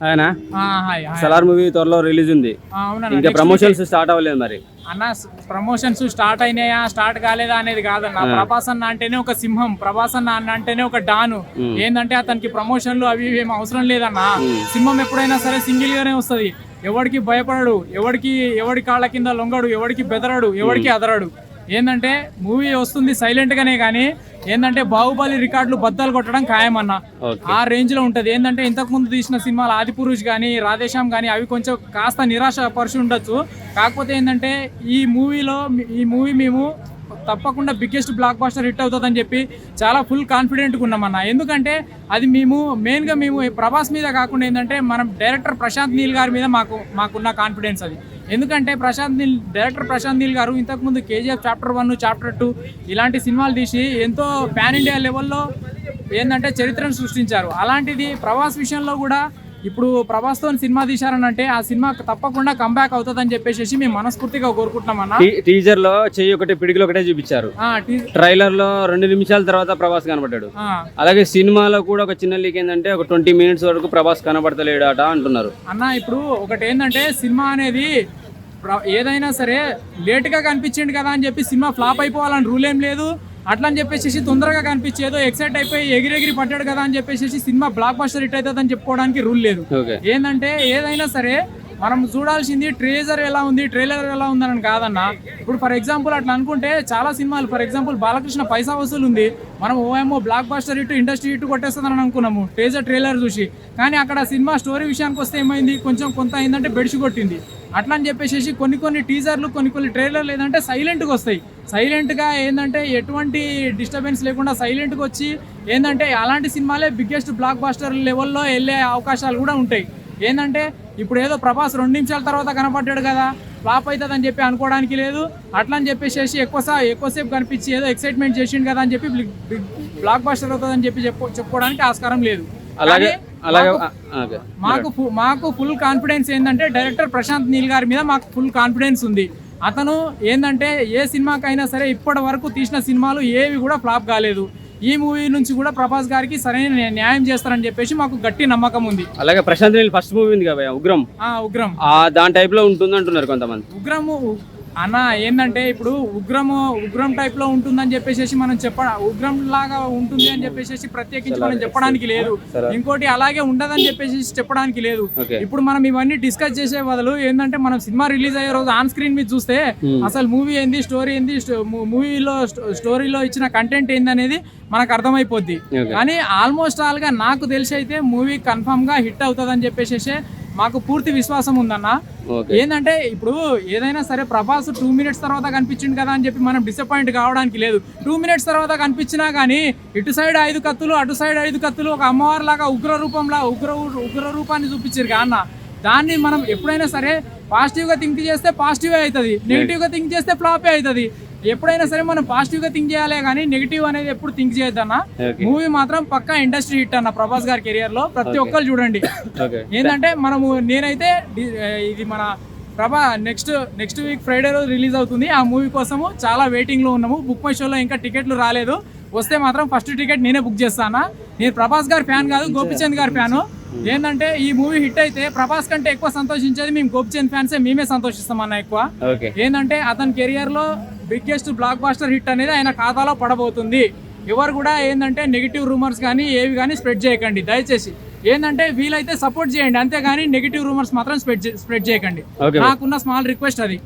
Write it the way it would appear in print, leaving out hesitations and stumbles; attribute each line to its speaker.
Speaker 1: ఆయన సలార్ మూవీ త్వరలో రిలీజ్ ఉంది. ఇంకా ప్రమోషన్స్ స్టార్ట్ అవ్వలేదు మరి
Speaker 2: అన్న. ప్రమోషన్స్ స్టార్ట్ అయినాయా స్టార్ట్ కాలేదా అనేది కాదన్న. ప్రభాస్ అన్న అంటేనే ఒక సింహం, ప్రభాస్ అన్న అంటేనే ఒక డాను. ఏంటంటే అతనికి ప్రమోషన్లు అవి ఏం అవసరం లేదన్న. సింహం ఎప్పుడైనా సరే సింగిల్ గానే వస్తుంది. ఎవరికి భయపడడు, ఎవడి కాళ్ళ కింద లొంగడు, ఎవడికి బెదరడు, ఎవడికి అదరడు. ఏంటంటే మూవీ వస్తుంది సైలెంట్ గానే, కానీ ఏంటంటే బాహుబలి రికార్డులు బద్దలు కొట్టడం ఖాయమన్న. ఆ రేంజ్ లో ఉంటది. ఏంటంటే ఇంతకు ముందు తీసిన సినిమాలు ఆదిపురుష్ కానీ రాధేశ్యామ్ కానీ అవి కొంచెం కాస్త నిరాశ పరిచి ఉండొచ్చు. కాకపోతే ఏంటంటే ఈ మూవీ మేము తప్పకుండా బిగ్గెస్ట్ బ్లాక్ బాస్టర్ హిట్ అవుతుందని చెప్పి చాలా ఫుల్ కాన్ఫిడెంట్గా ఉన్నామన్న. ఎందుకంటే అది మేము ప్రభాస్ మీద కాకుండా ఏంటంటే మనం డైరెక్టర్ ప్రశాంత్ నీల్ గారి మీద మాకున్న కాన్ఫిడెన్స్ అది. ఎందుకంటే డైరెక్టర్ ప్రశాంత్ నీల్ గారు ఇంతకుముందు కేజీఎఫ్ చాప్టర్ 1 చాప్టర్ 2 ఇలాంటి సినిమాలు తీసి ఎంతో పాన్ ఇండియా లెవెల్లో ఏంటంటే చరిత్రను సృష్టించారు. అలాంటిది ప్రభాస్ విషయంలో కూడా ఇప్పుడు ప్రభాస్తో సినిమా తీశారనంటే ఆ సినిమా తప్పకుండా కంబ్యాక్ అవుతుందని చెప్పేసి మేము మనస్ఫూర్తిగా కోరుకుంటున్నాం అన్న.
Speaker 1: టీజర్ లో చెయ్యి ఒకటి పిడికిలో ఒకటే చూపించారు. ట్రైలర్ లో 2 నిమిషాల తర్వాత ప్రభాస్ కనబడ్డాడు. అలాగే సినిమాలో కూడా ఒక చిన్న లీక్ ఏంటంటే ఒక 20 మినిట్స్ వరకు ప్రభాస్ కనబడతలేడట అంటున్నారు
Speaker 2: అన్న. ఇప్పుడు ఒకటి ఏంటంటే సినిమా అనేది ఏదైనా సరే లేట్ గా కనిపించింది కదా అని చెప్పి సినిమా ఫ్లాప్ అయిపోవాలని రూల్ ఏం లేదు. అట్లా అని చెప్పేసి తొందరగా కనిపించేదో ఎక్సైట్ అయిపోయి ఎగిరెగిరి పడ్డాడు కదా అని చెప్పేసి సినిమా బ్లాక్ బస్టర్ హిట్ అవుతుందని చెప్పుకోవడానికి రూల్ లేదు. ఏంటంటే ఏదైనా సరే మనం చూడాల్సింది ట్రేలర్ ఎలా ఉందని కాదన్న. ఇప్పుడు ఫర్ ఎగ్జాంపుల్ అట్లా అనుకుంటే చాలా సినిమాలు, ఫర్ ఎగ్జాంపుల్ బాలకృష్ణ పైసా వసూలు ఉంది, మనం ఓఎంఓ blockbuster hit industry hit కొట్టేస్తుందని అనుకున్నాము ట్రైలర్ చూసి. కానీ అక్కడ సినిమా స్టోరీ విషయానికి వస్తే ఏమైంది, కొంత ఏంటంటే బెడిసి కొట్టింది. అట్లా అని చెప్పేసి కొన్ని టీజర్లు కొన్ని ట్రైలర్లు ఏంటంటే సైలెంట్గా వస్తాయి. సైలెంట్గా ఏంటంటే ఎటువంటి డిస్టర్బెన్స్ లేకుండా సైలెంట్గా వచ్చి ఏంటంటే అలాంటి సినిమాలే బిగ్గెస్ట్ బ్లాక్ బస్టర్ లెవెల్లో వెళ్ళే అవకాశాలు కూడా ఉంటాయి. ఏంటంటే ఇప్పుడు ఏదో ప్రభాస్ 2 నిమిషాల తర్వాత కనపడ్డాడు కదా ఫ్లాప్ అవుతుంది అని చెప్పి అనుకోవడానికి లేదు. అట్లా అని చెప్పేసి ఎక్కువసేపు కనిపించి ఏదో ఎక్సైట్మెంట్ చేసిండు కదా అని చెప్పి బ్లాక్ బస్టర్ అవుతుంది అని చెప్పి చెప్పుకోవడానికి ఆస్కారం లేదు. మాకు ఫుల్ కాన్ఫిడెన్స్ ఏంటంటే డైరెక్టర్ ప్రశాంత్ నీల్ గారి మీద మాకు ఫుల్ కాన్ఫిడెన్స్ ఉంది. అతను ఏంటంటే ఏ సినిమాకైనా సరే ఇప్పటి వరకు తీసిన సినిమాలు ఏవి కూడా ఫ్లాప్ కాలేదు. ఈ మూవీ నుంచి కూడా ప్రభాస్ గారికి సరైన న్యాయం చేస్తారని చెప్పేసి మాకు గట్టి నమ్మకం ఉంది.
Speaker 1: అలాగే ప్రశాంత్ నీల్ ఫస్ట్ మూవీ ఉంది కదా ఉగ్రం దాని టైప్ లో ఉంటుంది అంటున్నారు కొంతమంది.
Speaker 2: ఉగ్రము అన్న ఏంటంటే ఇప్పుడు ఉగ్రం టైప్ లో ఉంటుందని చెప్పేసి మనం ఉగ్రం లాగా ఉంటుంది అని చెప్పేసి ప్రత్యేకించి మనం చెప్పడానికి లేదు. ఇంకోటి అలాగే ఉండదని చెప్పేసి చెప్పడానికి లేదు. ఇప్పుడు మనం ఇవన్నీ డిస్కస్ చేసే బదులు ఏంటంటే మనం సినిమా రిలీజ్ అయ్యే రోజు ఆన్ స్క్రీన్ మీద చూస్తే అసలు మూవీ ఏంది, స్టోరీ ఏంది, స్టోరీలో ఇచ్చిన కంటెంట్ ఏంది అనేది మనకు అర్థమైపోద్ది. కానీ ఆల్మోస్ట్ ఆల్ గా నాకు తెలిసి అయితే మూవీ కన్ఫర్మ్ గా హిట్ అవుతుంది అని చెప్పేసి మాకు పూర్తి విశ్వాసం ఉందన్న. ఏంటంటే ఇప్పుడు ఏదైనా సరే ప్రభాస్ 2 మినిట్స్ తర్వాత కనిపించింది కదా అని చెప్పి మనం డిసప్పాయింట్ కావడానికి లేదు. 2 మినిట్స్ తర్వాత కనిపించినా కానీ ఇటు సైడ్ 5 కత్తులు అటు సైడ్ 5 కత్తులు ఒక అమ్మవారి లాగా ఉగ్ర రూపాన్ని చూపించారు అన్న. దాన్ని మనం ఎప్పుడైనా సరే పాజిటివ్ గా థింక్ చేస్తే పాజిటివ్ అవుతుంది, నెగిటివ్ గా థింక్ చేస్తే ఫ్లాపే అవుతుంది. ఎప్పుడైనా సరే మనం పాజిటివ్ గా థింక్ చేయాలి కానీ నెగిటివ్ అనేది ఎప్పుడు థింక్ చేయొద్దన్న. మూవీ మాత్రం పక్కా ఇండస్ట్రీ హిట్ అన్న. ప్రభాస్ గారి కెరియర్ లో ప్రతి ఒక్కరు చూడండి. ఏంటంటే నేనైతే ఇది మన నెక్స్ట్ వీక్ ఫ్రైడే రోజు రిలీజ్ అవుతుంది. ఆ మూవీ కోసము చాలా వెయిటింగ్ లో ఉన్నాము. బుక్ మై షోలో ఇంకా టికెట్లు రాలేదు. వస్తే మాత్రం ఫస్ట్ టికెట్ నేనే బుక్ చేస్తాను. నేను ప్రభాస్ గారి ఫ్యాన్ కాదు, గోపిచంద్ గారి ఫ్యాను. ఏంటంటే ఈ మూవీ హిట్ అయితే ప్రభాస్ కంటే ఎక్కువ సంతోషించేది మేము గోపిచంద్ ఫ్యాన్సే, మేమే సంతోషిస్తాం అన్న ఎక్కువ. ఏంటంటే అతని కెరియర్ లో బిగ్గెస్ట్ బ్లాక్ బాస్టర్ హిట్ అనేది ఆయన ఖాతాలో పడబోతుంది. ఎవరు కూడా ఏంటంటే నెగిటివ్ రూమర్స్ కానీ ఏవి కానీ స్ప్రెడ్ చేయకండి దయచేసి. ఏంటంటే వీలైతే సపోర్ట్ చేయండి, అంతేగాని నెగిటివ్ రూమర్స్ మాత్రం స్ప్రెడ్ చేయకండి. నాకున్న స్మాల్ రిక్వెస్ట్ అది.